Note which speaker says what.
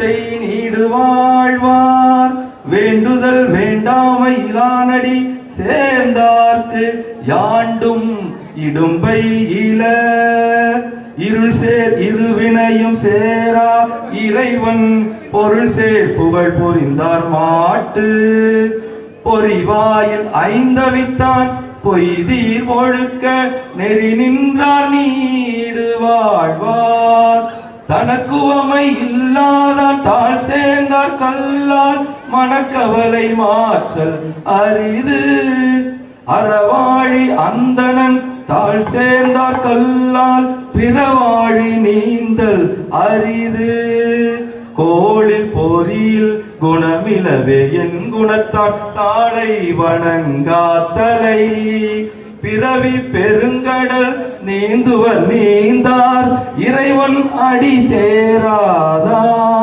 Speaker 1: செய் நீடு வாழ்வார் வேண்டுதல் வேண்டாமை இலானடி சேர்ந்தார்க்கு யாண்டும் இடும்பை இல இருள் சேர் இருவினையும் சேரா இறைவன் பொருள் சேர் புகழ் புரிந்தார் மாட்டு பொறிவாயில் ஐந்தவித்தான் பொய்தீர் ஒழுக்க நெறி நின்றார் நீடு வாழ்வார் தனக்குவமை இல்லாதான் தாழ் சேர்ந்தார் கல்லால் மனக்கவலை மாற்றல் அரிது அறவாழி அந்தணன் தாழ் சேர்ந்தார் கல்லால் பிறவாழி நீந்தல் அரிது கோளில் பொறியில் குணமிலவே என் குணத்தால் தாளை வணங்காத்தலை பிறவி பெருங்கடல் நீந்துவர் நீந்தார் இறைவன் அடி சேராதார்.